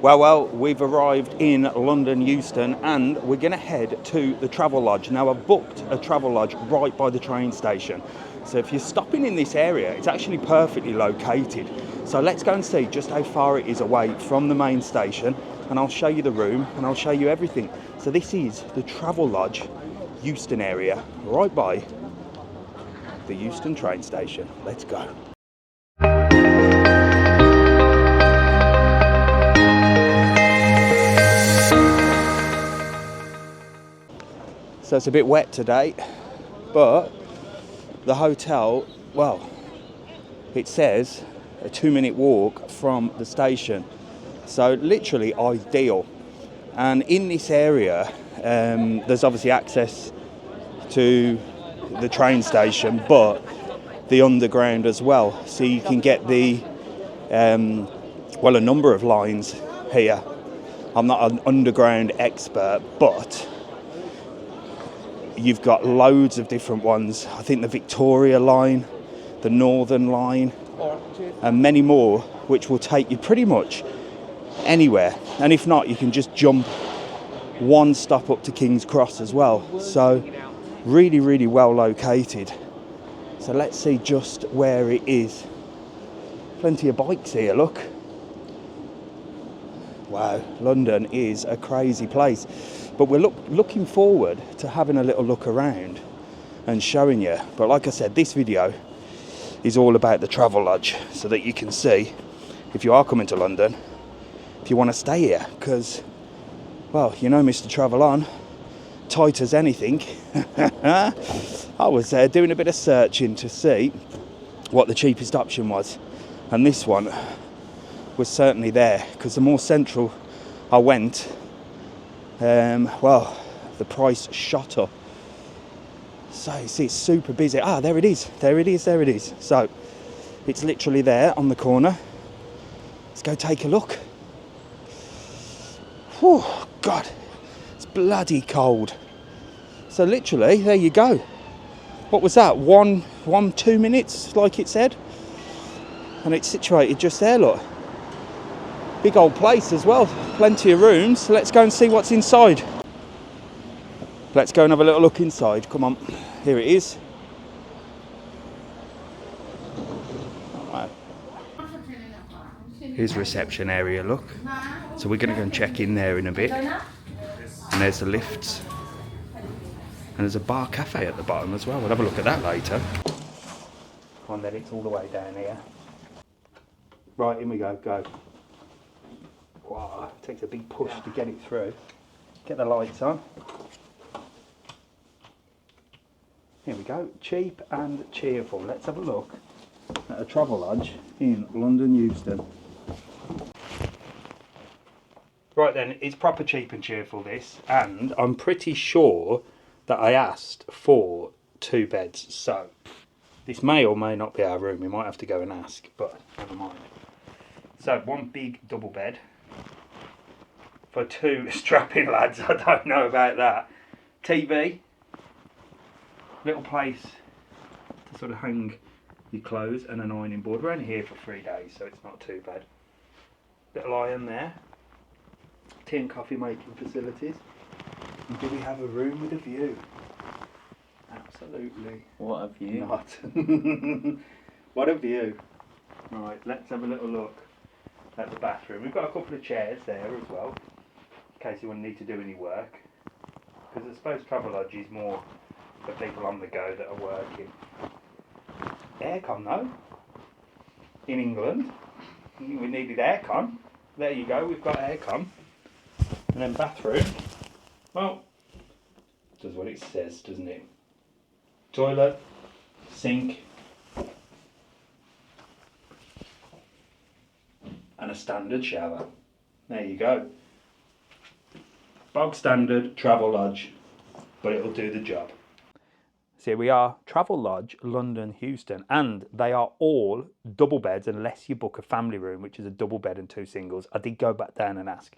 Well, we've arrived in London Euston and we're going to head to the Travelodge. Now, I've booked a Travelodge right by the train station. So if you're stopping in this area, it's actually perfectly located. So let's go and see just how far it is away from the main station, and I'll show you the room and I'll show you everything. So this is the Travelodge Euston area, right by the Euston train station. Let's go. So it's a bit wet today, but the hotel, well, it says a 2-minute walk from the station. So literally ideal. And in this area, there's obviously access to the train station, but the underground as well. So you can get the, a number of lines here. I'm not an underground expert, but you've got loads of different ones. I think the Victoria line, the Northern line, and many more, which will take you pretty much anywhere. And if not, you can just jump one stop up to King's Cross as well. So really, really well located. So let's see just where it is. Plenty of bikes here, look. Wow, London is a crazy place. But we're looking forward to having a little look around and showing you. But like I said, this video is all about the Travelodge, so that you can see, if you are coming to London, if you want to stay here. Because, well, you know Mr. TravelOn, tight as anything. I was doing a bit of searching to see what the cheapest option was. And this one was certainly there, because the more central I went, the price shot up. So you see, it's super busy. Ah, there it is. There it is. There it is. So it's literally there on the corner. Let's go take a look. Whew, God, it's bloody cold. So literally, there you go. What was that? 2 minutes, like it said. And it's situated just there, look. Big old place as well. Plenty of rooms. So let's go and see what's inside. Let's go and have a little look inside. Come on. Here it is. Right. Here's reception area, look. So we're going to go and check in there in a bit. And there's the lifts. And there's a bar cafe at the bottom as well. We'll have a look at that later. Come on then, it's all the way down here. Right, in we go, go. Wow, it takes a big push to get it through. Get the lights on. Here we go, cheap and cheerful. Let's have a look at a Travelodge in London Euston. Right then, it's proper cheap and cheerful this, and I'm pretty sure that I asked for 2 beds. So this may or may not be our room. We might have to go and ask, but never mind. So 1 big double bed for 2 strapping lads. I don't know about that. TV, little place to sort of hang your clothes, and an ironing board. We're only here for 3 days, so it's not too bad. Little iron there. Tea and coffee making facilities. And do we have a room with a view? Absolutely. What a view. Not. What a view. Right, let's have a little look at the bathroom. We've got a couple of chairs there as well, in case you need to do any work. Because I suppose Travelodge is more for people on the go that are working. Aircon though. In England. We needed aircon. There you go, we've got aircon. And then bathroom. Well, does what it says, doesn't it? Toilet, sink, and a standard shower. There you go. Bog standard Travelodge, but it'll do the job. So here we are, Travelodge London Euston, and they are all double beds unless you book a family room, which is a double bed and 2 singles. I did go back down and ask.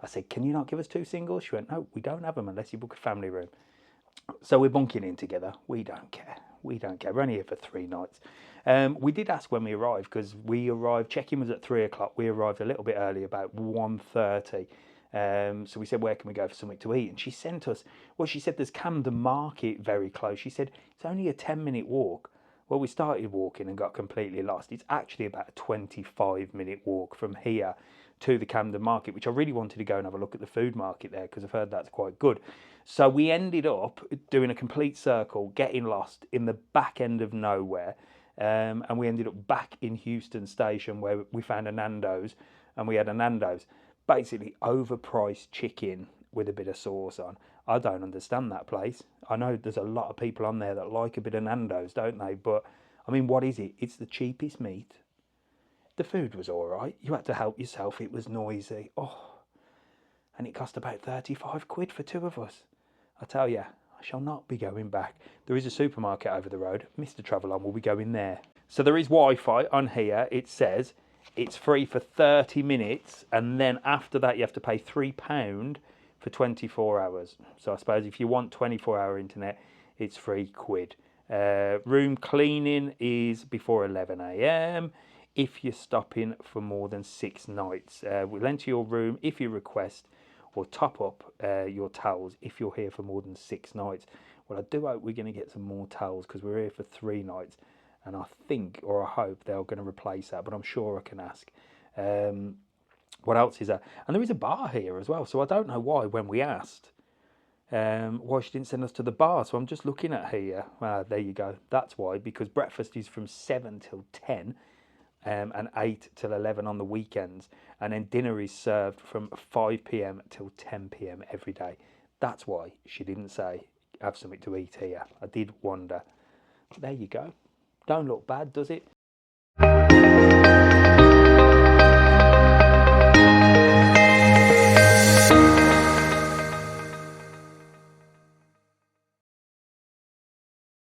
I said, can you not give us 2 singles? She went, no, we don't have them unless you book a family room. So we're bunking in together. We don't care. We don't care. We're only here for 3 nights. We did ask when we arrived, because we arrived, check-in was at 3 o'clock. We arrived a little bit early, about 1:30. So we said, where can we go for something to eat? And she sent us, well, she said there's Camden Market very close. She said it's only a 10-minute walk. Well, we started walking and got completely lost. It's actually about a 25-minute walk from here to the Camden Market, which I really wanted to go and have a look at the food market there, because I've heard that's quite good. So we ended up doing a complete circle, getting lost in the back end of nowhere. And we ended up back in Euston Station, where we found a Nando's, and we had a Nando's. Basically overpriced chicken with a bit of sauce on. I don't understand that place. I know there's a lot of people on there that like a bit of Nando's, don't they? But I mean, what is it? It's the cheapest meat. The food was all right. You had to help yourself. It was noisy. Oh, and it cost about 35 quid for 2 of us. I tell you, I shall not be going back. There is a supermarket over the road. Mr. TravelOn will be going there. So there is Wi-Fi on here. It says it's free for 30 minutes, and then after that you have to pay £3 for 24 hours. So I suppose if you want 24-hour internet, it's £3. Room cleaning is before 11 a.m. if you're stopping for more than 6 nights. We'll enter your room if you request, or top up your towels if you're here for more than 6 nights. Well, I do hope we're going to get some more towels, because we're here for 3 nights. And I think, or I hope, they're going to replace that, but I'm sure I can ask. What else is there? And there is a bar here as well, so I don't know why, when we asked, why she didn't send us to the bar. So I'm just looking at here. There you go. That's why, because breakfast is from 7 till 10, and 8 till 11 on the weekends. And then dinner is served from 5 p.m. till 10 p.m. every day. That's why she didn't say, have something to eat here. I did wonder. But there you go. Don't look bad, does it?